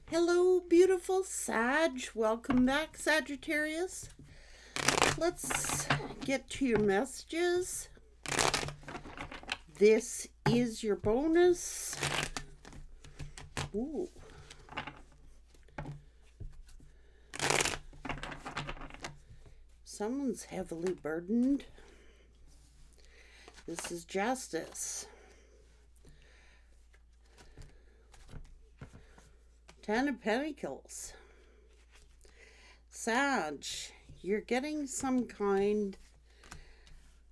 Hello, beautiful Sag. Welcome back, Sagittarius. Let's get to your messages. This is your bonus. Ooh. Someone's heavily burdened. This is justice. Ten of Pentacles. Sag, you're getting some kind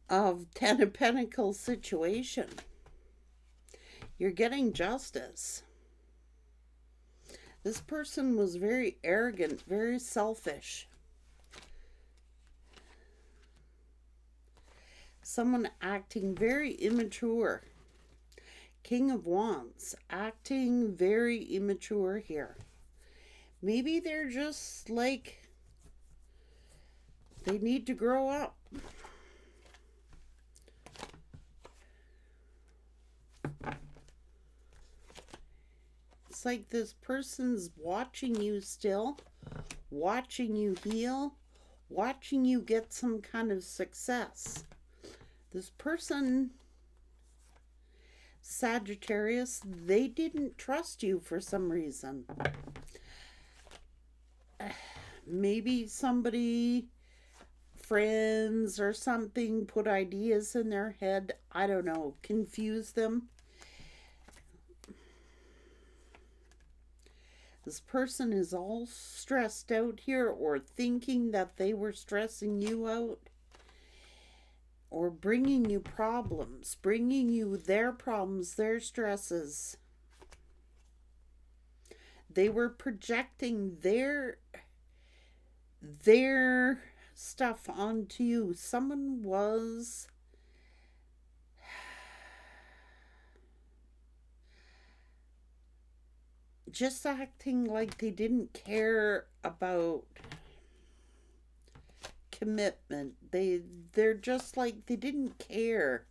of Ten of Pentacles situation. You're getting justice. This person was very arrogant, very selfish. Someone acting very immature. King of Wands, acting very immature here. Maybe they're just like, they need to grow up. It's like this person's watching you still, watching you heal, watching you get some kind of success. This person, Sagittarius, they didn't trust you for some reason. Maybe somebody, friends or something, put ideas in their head. I don't know, confuse them. This person is all stressed out here, or thinking that they were stressing you out, or bringing you problems, bringing you their problems, their stresses. They were projecting their stuff onto you. Someone was just acting like they didn't care about commitment. They're just like they didn't care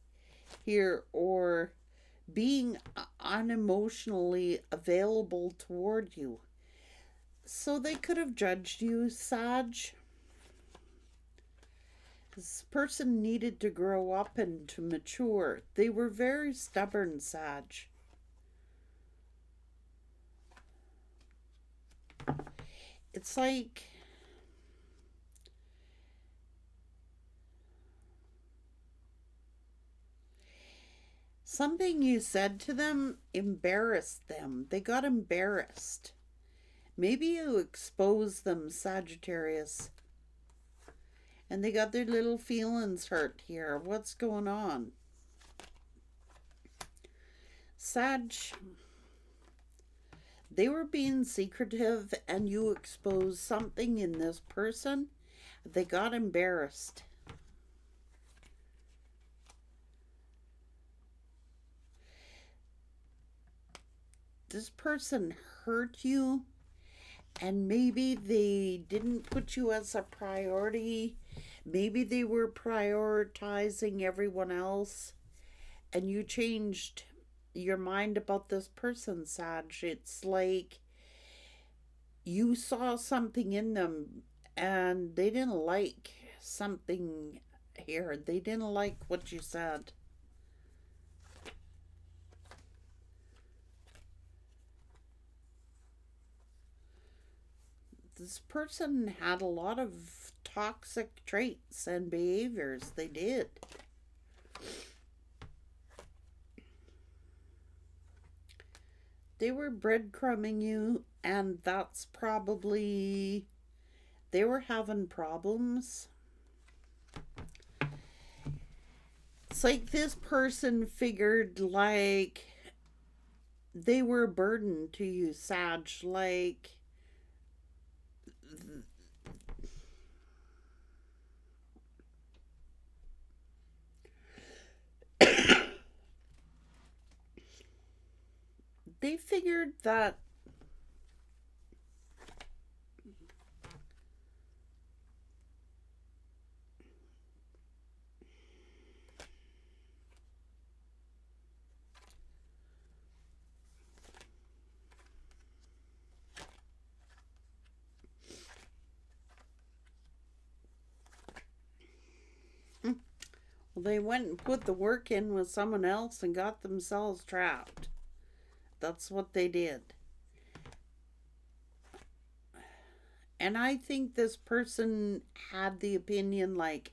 here, or being unemotionally available toward you. So they could have judged you, Sag. This person needed to grow up and to mature. They were very stubborn, Sag. It's like something you said to them embarrassed them. They got embarrassed. Maybe you exposed them, Sagittarius, and they got their little feelings hurt here. What's going on? Sag, they were being secretive and you exposed something in this person. They got embarrassed. This person hurt you, and maybe they didn't put you as a priority. Maybe they were prioritizing everyone else, and you changed your mind about this person, Sag. It's like you saw something in them and they didn't like something here. They didn't like what you said. This person had a lot of toxic traits and behaviors. They did. They were breadcrumbing you, and that's probably, they were having problems. It's like this person figured like they were a burden to you, Sag. Like they figured that Well, they went and put the work in with someone else and got themselves trapped. That's what they did. And I think this person had the opinion like,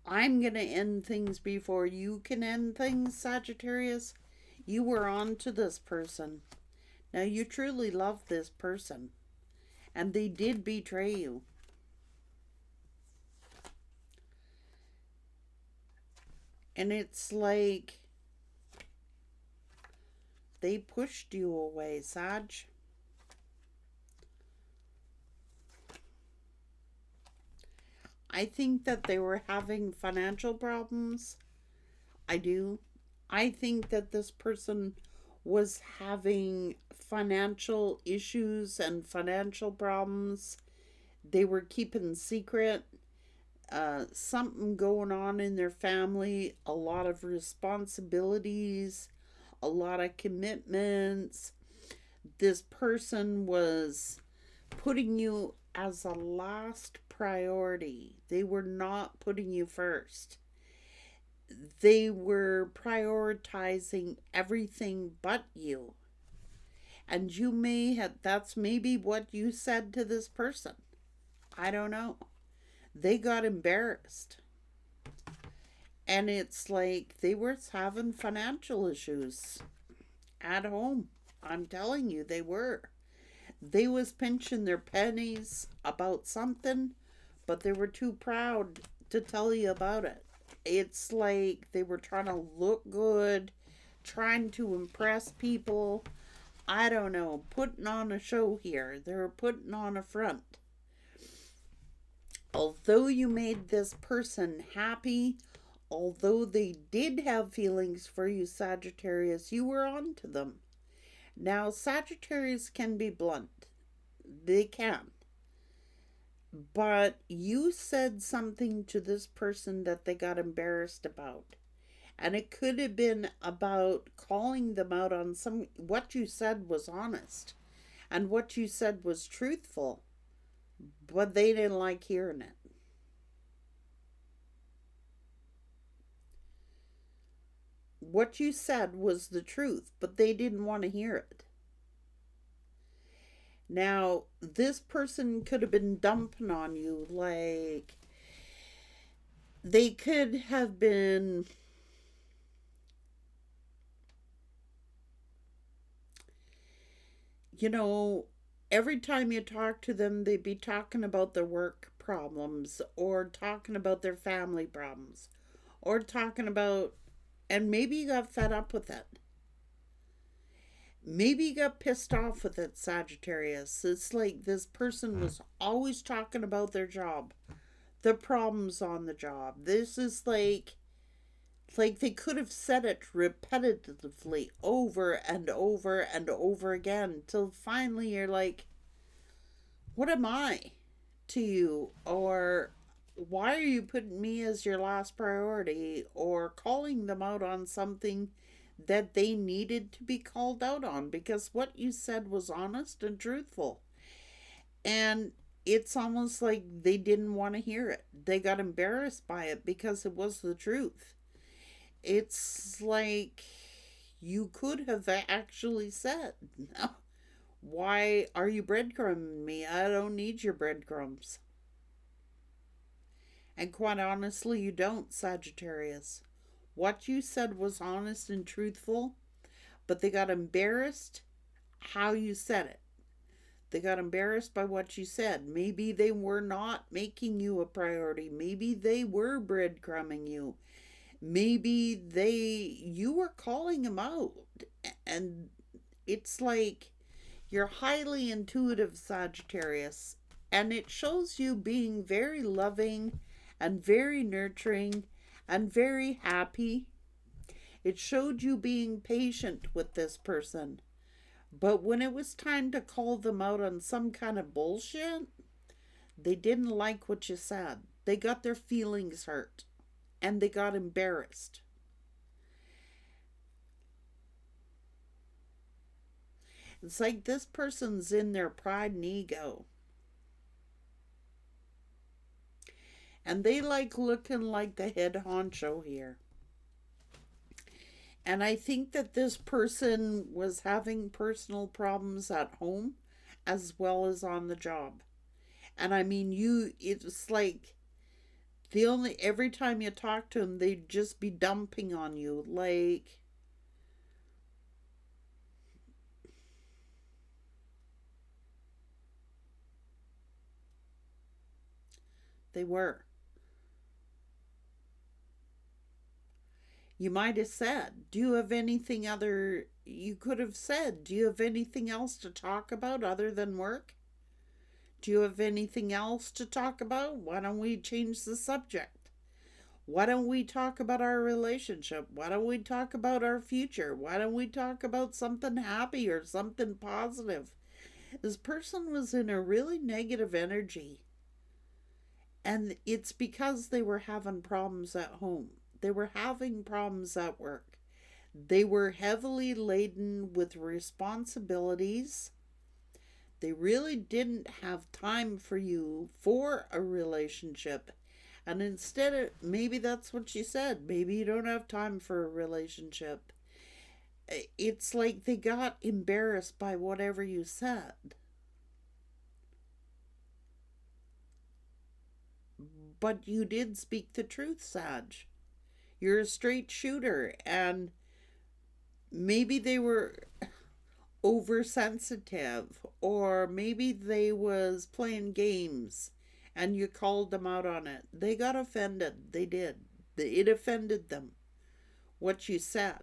I'm going to end things before you can end things, Sagittarius. You were on to this person. Now, you truly love this person. And they did betray you. And it's like they pushed you away, Sag. I think that they were having financial problems. I do. I think that this person was having financial issues and financial problems. They were keeping secret. Something going on in their family, a lot of responsibilities, a lot of commitments. This person was putting you as a last priority. They were not putting you first. They were prioritizing everything but you. And you may have, that's maybe what you said to this person. I don't know. They got embarrassed. And it's like they were having financial issues at home. I'm telling you, they were. They was pinching their pennies about something, but they were too proud to tell you about it. It's like they were trying to look good, trying to impress people. I don't know, putting on a show here. They're putting on a front. Although you made this person happy, although they did have feelings for you, Sagittarius, you were on to them. Now, Sagittarius can be blunt. They can. But you said something to this person that they got embarrassed about. And it could have been about calling them out on some. What you said was honest. And what you said was truthful. But they didn't like hearing it. What you said was the truth, but they didn't want to hear it. Now, this person could have been dumping on you, like, they could have been, you know, every time you talk to them, they'd be talking about their work problems or talking about their family problems or talking about, and maybe you got fed up with it. Maybe you got pissed off with it, Sagittarius. It's like this person was always talking about their job, the problems on the job. This is like they could have said it repetitively over and over and over again till finally you're like, what am I to you? Or why are you putting me as your last priority? Or calling them out on something that they needed to be called out on because what you said was honest and truthful. And it's almost like they didn't want to hear it. They got embarrassed by it because it was the truth. It's like you could have actually said, no, why are you breadcrumbing me? I don't need your breadcrumbs. And quite honestly, you don't, Sagittarius. What you said was honest and truthful, but they got embarrassed how you said it. They got embarrassed by what you said. Maybe they were not making you a priority. Maybe they were breadcrumbing you. Maybe you were calling them out. And it's like you're highly intuitive, Sagittarius. And it shows you being very loving and very nurturing and very happy. It showed you being patient with this person. But when it was time to call them out on some kind of bullshit, they didn't like what you said. They got their feelings hurt. And they got embarrassed. It's like this person's in their pride and ego. And they like looking like the head honcho here. And I think that this person was having personal problems at home as well as on the job. And I mean, it's like every time you talk to them, they'd just be dumping on you. Like, they were. You might have said, do you have anything other, you could have said, do you have anything else to talk about other than work? Do you have anything else to talk about? Why don't we change the subject? Why don't we talk about our relationship? Why don't we talk about our future? Why don't we talk about something happy or something positive? This person was in a really negative energy. And it's because they were having problems at home. They were having problems at work. They were heavily laden with responsibilities. They really didn't have time for you for a relationship. And instead of, maybe that's what she said, maybe you don't have time for a relationship. It's like they got embarrassed by whatever you said. But you did speak the truth, Sag. You're a straight shooter, and maybe they were oversensitive, or maybe they was playing games and you called them out on it. They got offended. They did. It offended them what you said.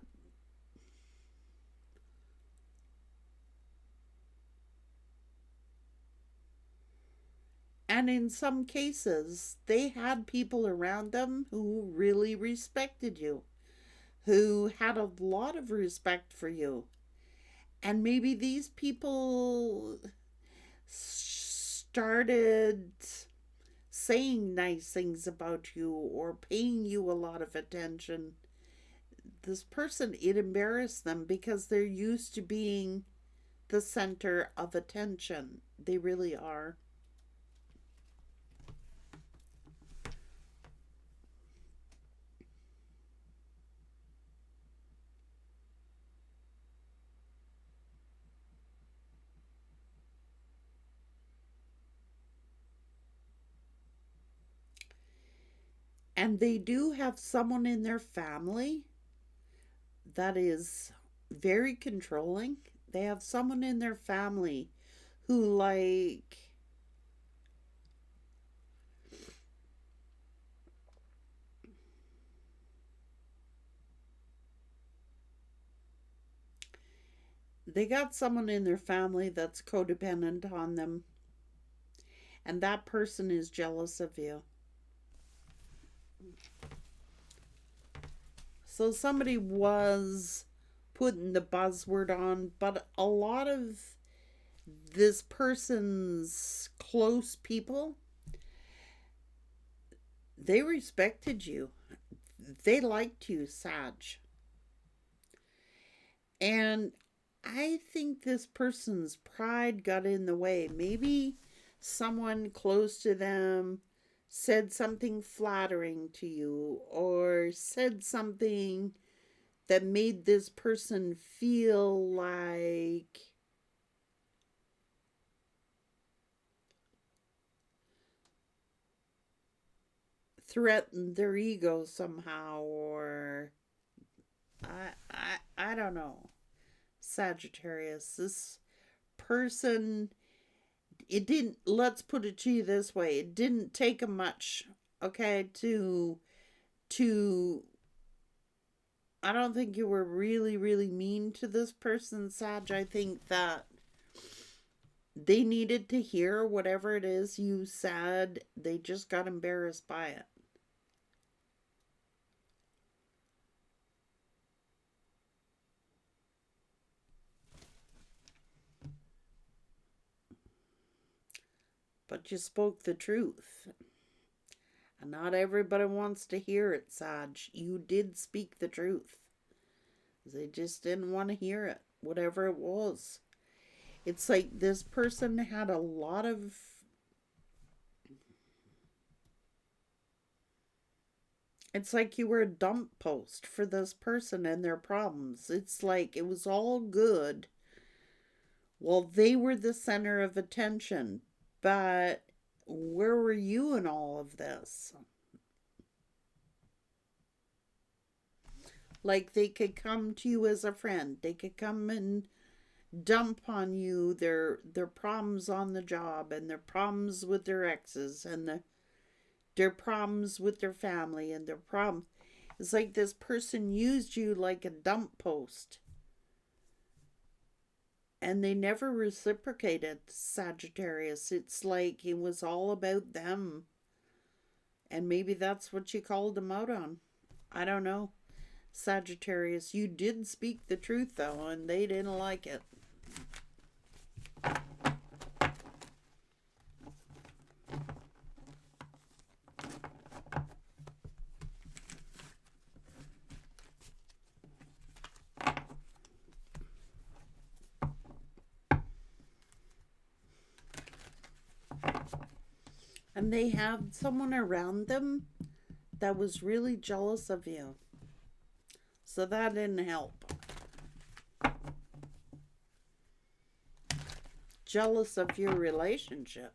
And in some cases, they had people around them who really respected you, who had a lot of respect for you. And maybe these people started saying nice things about you or paying you a lot of attention. This person, it embarrassed them because they're used to being the center of attention. They really are. And they do have someone in their family that is very controlling. They have someone in their family who, like, they got someone in their family that's codependent on them, and that person is jealous of you. So somebody was putting the buzzword on, but a lot of this person's close people, they respected you. They liked you, Sag. And I think this person's pride got in the way. Maybe someone close to them said something flattering to you or said something that made this person feel like threatened their ego somehow, or I don't know. Sagittarius, this person, it didn't, let's put it to you this way, it didn't take a much, okay, to I don't think you were really, really mean to this person, Sag. I think that they needed to hear whatever it is you said. They just got embarrassed by it. But you spoke the truth. And not everybody wants to hear it, Sag. You did speak the truth. They just didn't want to hear it, whatever it was. It's like this person had a lot of It's like you were a dump post for this person and their problems. It's like it was all good. Well, they were the center of attention, but where were you in all of this? Like they could come to you as a friend. They could come and dump on you their problems on the job and their problems with their exes and their problems with their family and their problems. It's like this person used you like a dump post. And they never reciprocated, Sagittarius. It's like it was all about them. And maybe that's what you called them out on. I don't know. Sagittarius, you did speak the truth though, and they didn't like it. And they had someone around them that was really jealous of you. So that didn't help. Jealous of your relationship.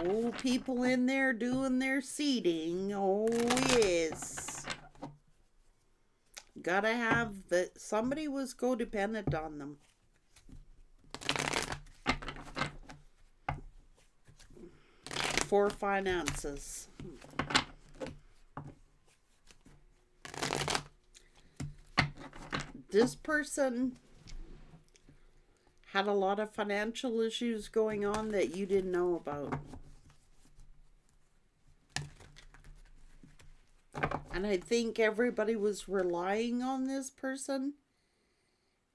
Oh, people in there doing their seeding. Oh, yes. Gotta have that. Somebody was codependent on them. For finances. This person had a lot of financial issues going on that you didn't know about. And I think everybody was relying on this person.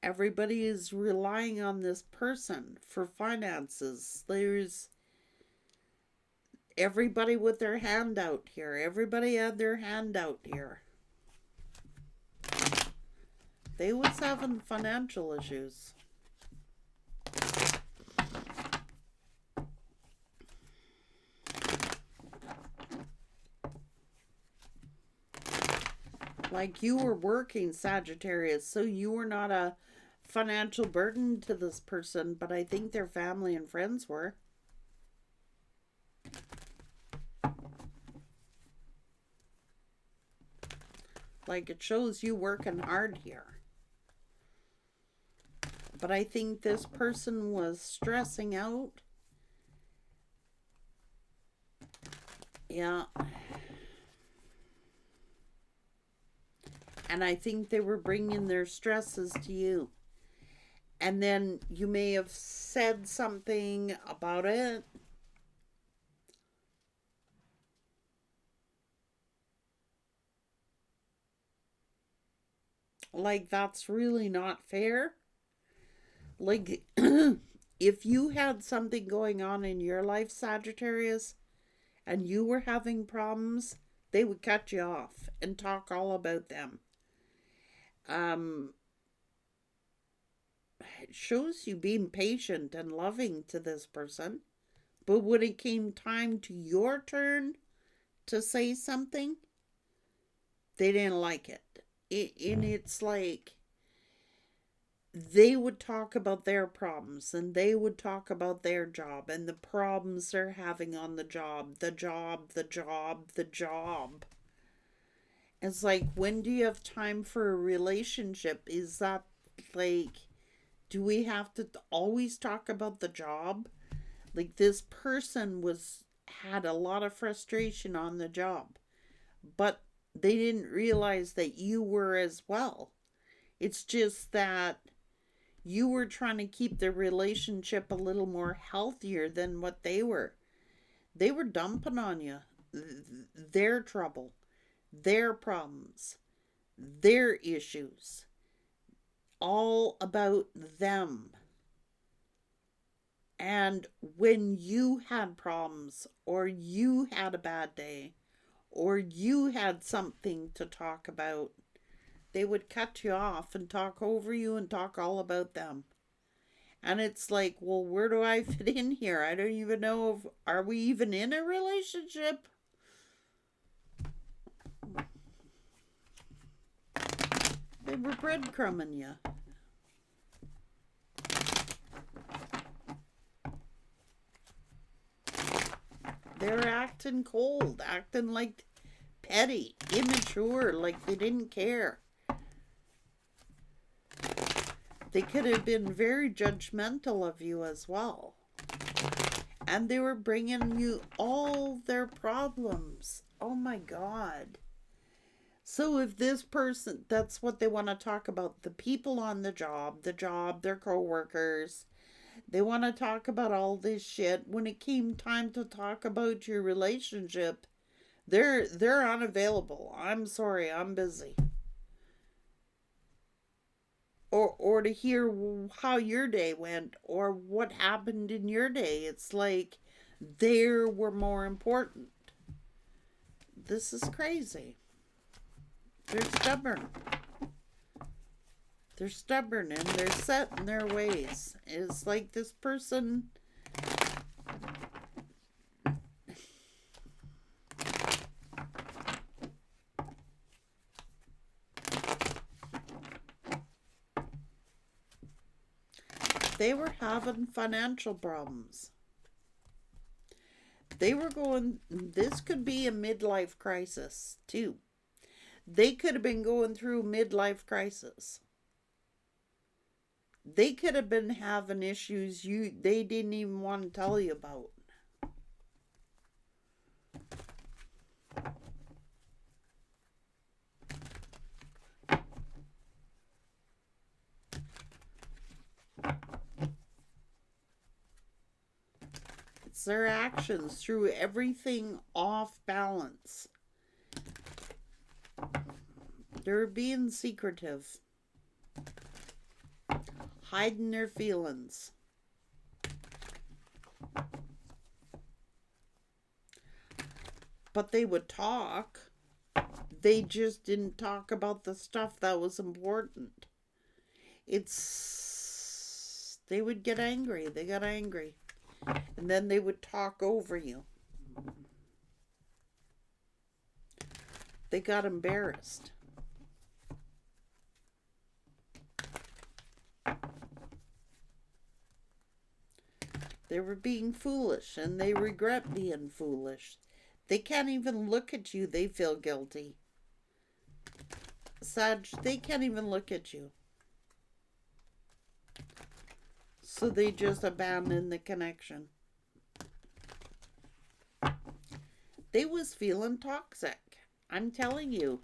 Everybody is relying on this person for finances. There's everybody with their hand out here. Everybody had their hand out here. They was having financial issues. Like you were working, Sagittarius, so you were not a financial burden to this person, but I think their family and friends were. Like it shows you working hard here. But I think this person was stressing out. Yeah. And I think they were bringing their stresses to you. And then you may have said something about it. Like, that's really not fair. Like, if you had something going on in your life, Sagittarius, and you were having problems, they would cut you off and talk all about them. It shows you being patient and loving to this person. But when it came time to your turn to say something, they didn't like it. And it's like they would talk about their problems and they would talk about their job and the problems they're having on the job, the job, the job, the job. It's like, when do you have time for a relationship? Is that like, do we have to always talk about the job? Like, this person had a lot of frustration on the job, but they didn't realize that you were as well. It's just that you were trying to keep the relationship a little more healthier than what they were. They were dumping on you their trouble, their problems, their issues, all about them. And when you had problems or you had a bad day or you had something to talk about, they would cut you off and talk over you and talk all about them. And it's like, well, where do I fit in here? I don't even know if, are we even in a relationship? They were breadcrumbing you. They were acting cold, acting like petty, immature, like they didn't care. They could have been very judgmental of you as well. And they were bringing you all their problems. Oh my God. So if this person, that's what they want to talk about, the people on the job, their coworkers, they want to talk about all this shit. When it came time to talk about your relationship, they're unavailable. I'm sorry, I'm busy. Or to hear how your day went or what happened in your day. It's like they were more important. This is crazy. They're stubborn. They're stubborn and they're set in their ways. It's like this person, they were having financial problems. They were going, this could be a midlife crisis too. They could have been going through midlife crisis. They could have been having issues they didn't even want to tell you about. It's their actions through everything off balance. They're being secretive, hiding their feelings. But they would talk. They just didn't talk about the stuff that was important. They would get angry. They got angry. And then they would talk over you. They got embarrassed. They were being foolish and they regret being foolish. They can't even look at you. They feel guilty. Sag, they can't even look at you. So they just abandon the connection. They was feeling toxic. I'm telling you.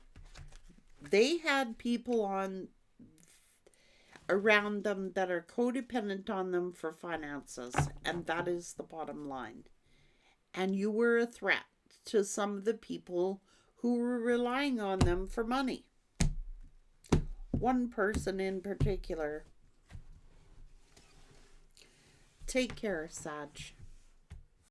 They had people around them that are codependent on them for finances. And that is the bottom line. And you were a threat to some of the people who were relying on them for money. One person in particular. Take care, Sag.